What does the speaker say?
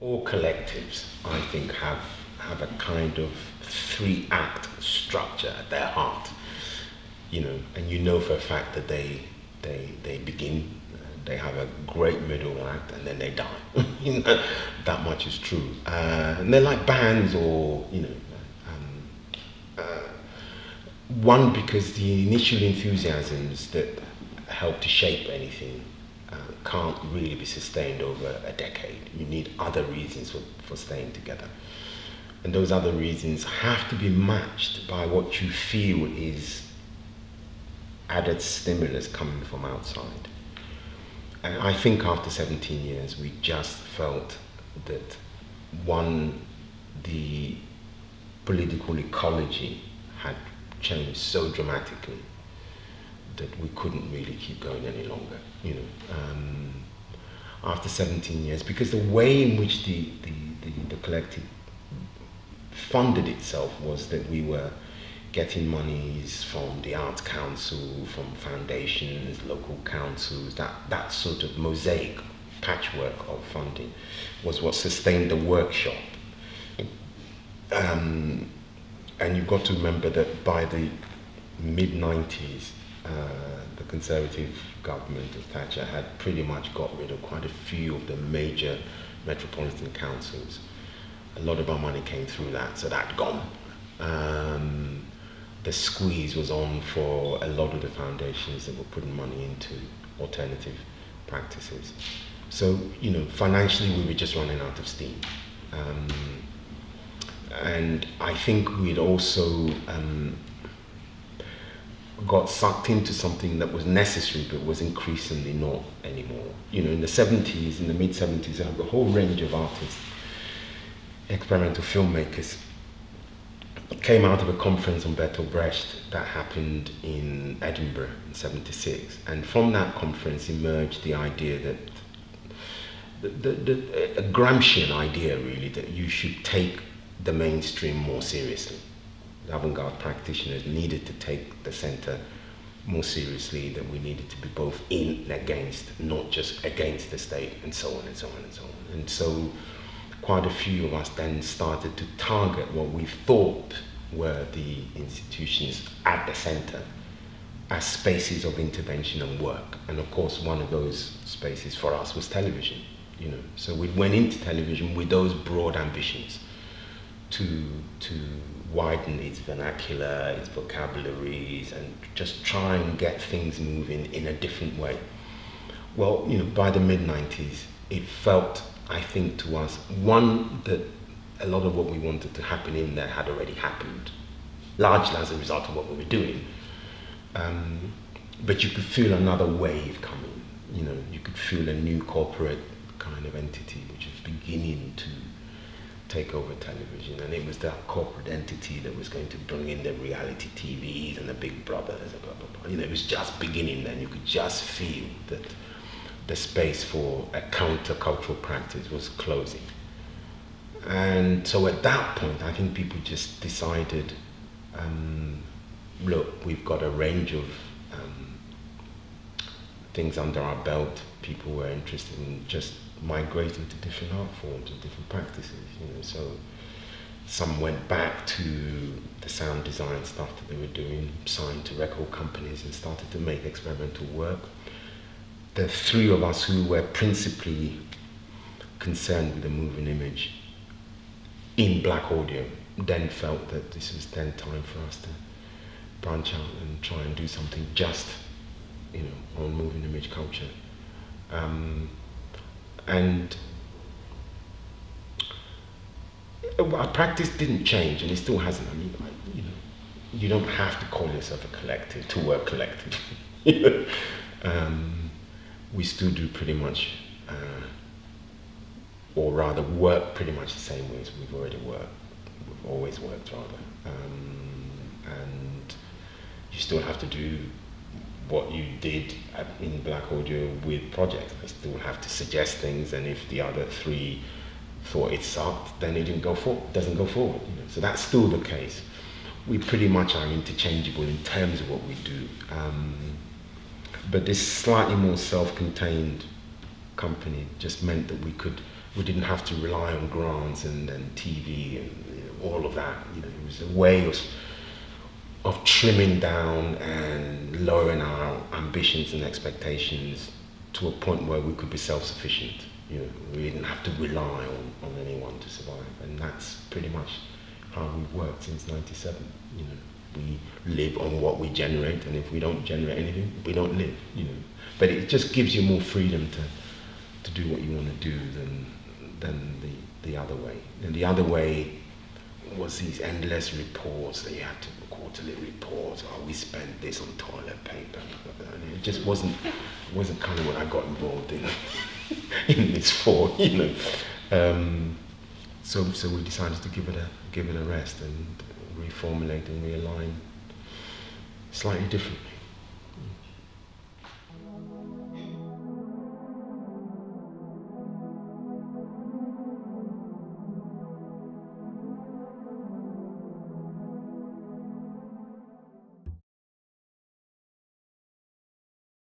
All collectives, I think, have a kind of three-act structure at their heart, and you know for a fact that they begin, they have a great middle act, and then they die. That much is true. And they're like bands, or one, because the initial enthusiasms that help to shape anything can't really be sustained over a decade. You need other reasons for staying together. And those other reasons have to be matched by what you feel is added stimulus coming from outside. And I think after 17 years, we just felt that, one, the political ecology had changed so dramatically that we couldn't really keep going any longer, after 17 years, because the way in which the collective funded itself was that we were getting monies from the Arts Council, from foundations, local councils, that sort of mosaic patchwork of funding was what sustained the workshop. And you've got to remember that by the mid-90s, the Conservative government of Thatcher had pretty much got rid of quite a few of the major metropolitan councils. A lot of our money came through that, so that gone. The squeeze was on for a lot of the foundations that were putting money into alternative practices. So, financially we were just running out of steam. And I think we'd also got sucked into something that was necessary but was increasingly not anymore. In the 70s, in the mid-70s, I had a whole range of artists, experimental filmmakers, came out of a conference on Bertolt Brecht that happened in Edinburgh in 76. And from that conference emerged the idea that, a Gramscian idea really, that you should take the mainstream more seriously. The avant-garde practitioners needed to take the center more seriously, that we needed to be both in and against, not just against the state, and so on and so on and so on. And so quite a few of us then started to target what we thought were the institutions at the center as spaces of intervention and work. And of course, one of those spaces for us was television. So we went into television with those broad ambitions to widen its vernacular, its vocabularies, and just try and get things moving in a different way. Well, by the mid-90s, it felt, I think, to us, one, that a lot of what we wanted to happen in there had already happened, largely as a result of what we were doing. But you could feel another wave coming. You could feel a new corporate kind of entity which was beginning to take over television, and it was that corporate entity that was going to bring in the reality TVs and the Big Brothers and blah, blah, blah. It was just beginning then. You could just feel that the space for a countercultural practice was closing. And so at that point, I think people just decided, look, we've got a range of things under our belt. People were interested in just migrating to different art forms and different practices, so some went back to the sound design stuff that they were doing, signed to record companies and started to make experimental work. The three of us who were principally concerned with the moving image in black audio then felt that this was then time for us to branch out and try and do something just, on moving image culture. And our practice didn't change, and it still hasn't. You don't have to call yourself a collective to work collectively. We still do pretty much, or rather work pretty much the same way as we've already worked. We've always worked, rather. And you still have to do what you did in Black Audio with projects. I still have to suggest things, and if the other three thought it sucked, then it doesn't go forward. So that's still the case. We pretty much are interchangeable in terms of what we do. But this slightly more self-contained company just meant that we could we didn't have to rely on grants and TV and all of that. It was a way of trimming down and lowering our ambitions and expectations to a point where we could be self-sufficient. We didn't have to rely on anyone to survive, and that's pretty much how we've worked since '97. We live on what we generate, and if we don't generate anything, we don't live. But it just gives you more freedom to do what you want to do than the other way. And the other way was these endless reports that you had to, quarterly reports. We spent this on toilet paper. And it just wasn't kind of what I got involved in this for. So we decided to give it a rest and reformulate and realign slightly differently.